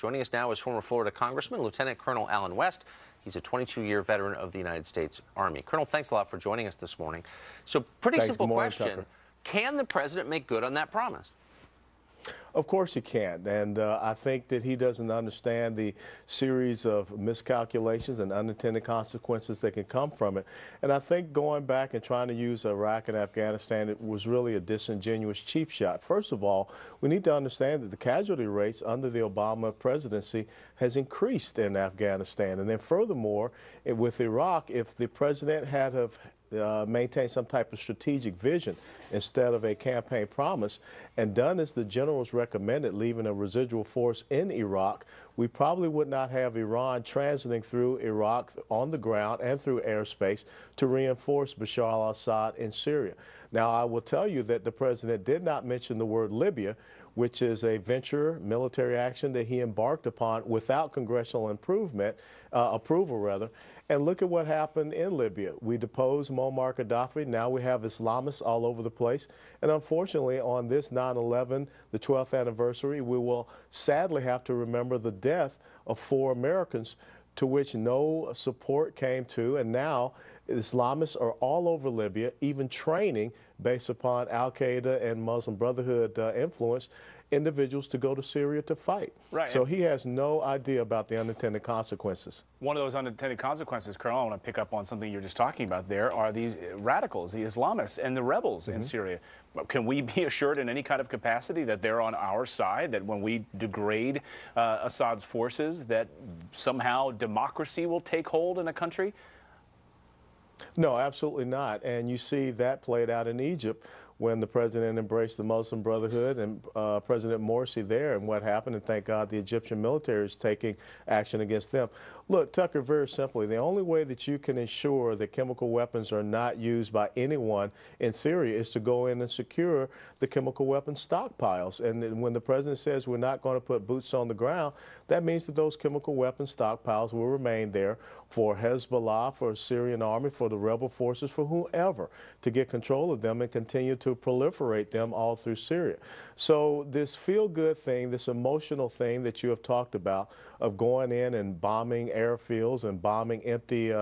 Joining us now is former Florida Congressman Lieutenant Colonel Allen West. He's a 22-year veteran of the United States Army. Colonel, thanks a lot for joining us this morning. So, pretty simple question. Tucker. Can the president make good on that promise? Of course he can, and I think that he doesn't understand the series of miscalculations and unintended consequences that can come from it. And I think going back and trying to use Iraq and Afghanistan, it was really a disingenuous cheap shot. First of all, we need to understand that the casualty rates under the Obama presidency has increased in Afghanistan. And then furthermore, with Iraq, if the president had maintain some type of strategic vision instead of a campaign promise and done as the generals recommended, leaving a residual force in Iraq, we probably would not have Iran transiting through Iraq on the ground and through airspace to reinforce Bashar al-Assad in Syria. Now, I will tell you that the president did not mention the word Libya, which is a military action that he embarked upon without congressional approval. And look at what happened in Libya. We deposed Muammar Gaddafi. Now we have Islamists all over the place. And unfortunately, on this 9/11, the 12th anniversary, we will sadly have to remember the death of 4 Americans to which no support came to. And now Islamists are all over Libya, even training based upon Al-Qaeda and Muslim Brotherhood influence individuals to go to Syria to fight. Right. So he has no idea about the unintended consequences. One of those unintended consequences, Colonel, I want to pick up on something you're just talking about there, are these radicals, the Islamists and the rebels in Syria. Can we be assured in any kind of capacity that they're on our side, that when we degrade Assad's forces, that somehow democracy will take hold in a country? No, absolutely not. And you see that played out in Egypt when the president embraced the Muslim Brotherhood and President Morsi there, and what happened, and thank God the Egyptian military is taking action against them. Look, Tucker, very simply, the only way that you can ensure that chemical weapons are not used by anyone in Syria is to go in and secure the chemical weapons stockpiles. And when the president says we're not going to put boots on the ground, that means that those chemical weapons stockpiles will remain there for Hezbollah, for the Syrian army, for the rebel forces, for whoever, to get control of them and continue to proliferate them all through Syria. So this feel-good thing, this emotional thing that you have talked about of going in and bombing airfields and bombing empty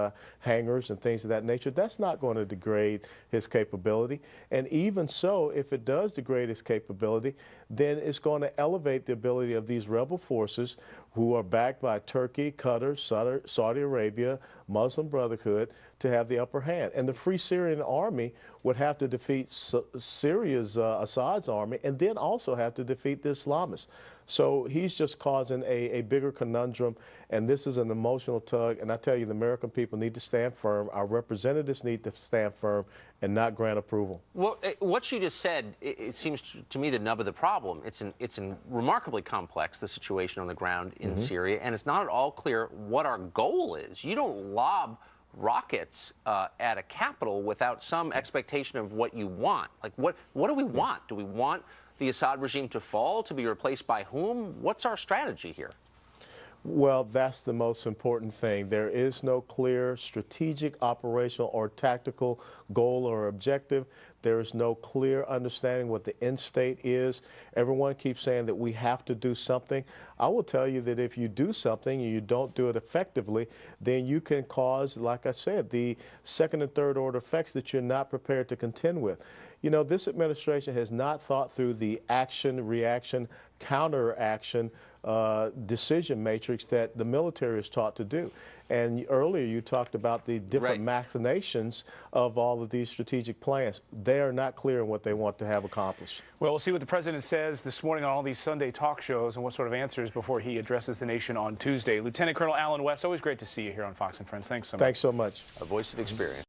hangars and things of that nature, that's not going to degrade his capability. And even so, if it does degrade his capability, then it's going to elevate the ability of these rebel forces who are backed by Turkey, Qatar, Saudi Arabia, Muslim Brotherhood, to have the upper hand. And the Free Syrian Army would have to defeat Syria's Assad's army and then also have to defeat the Islamists. So he's just causing a bigger conundrum, and this is an emotional tug. And I tell you, the American people need to stand firm. Our representatives need to stand firm and not grant approval. Well, what you just said, it seems to me the nub of the problem. It's remarkably complex, the situation on the ground in Syria, and it's not at all clear what our goal is. You don't lob rockets at a capital without some expectation of what you want. Like, what do we want? Do we want the Assad regime to fall, to be replaced by whom? What's our strategy here? Well, that's the most important thing. There is no clear strategic, operational, or tactical goal or objective. There is no clear understanding what the end state is. Everyone keeps saying that we have to do something. I will tell you that if you do something and you don't do it effectively, then you can cause, like I said, the second and third order effects that you're not prepared to contend with. You know, this administration has not thought through the action, reaction, counteraction decision matrix that the military is taught to do. And earlier you talked about the different machinations of all of these strategic plans. They are not clear on what they want to have accomplished. Well, we'll see what the president says this morning on all these Sunday talk shows and what sort of answers before he addresses the nation on Tuesday. Lieutenant Colonel Allen West, always great to see you here on Fox and Friends. Thanks so much. Thanks so much. A voice of experience.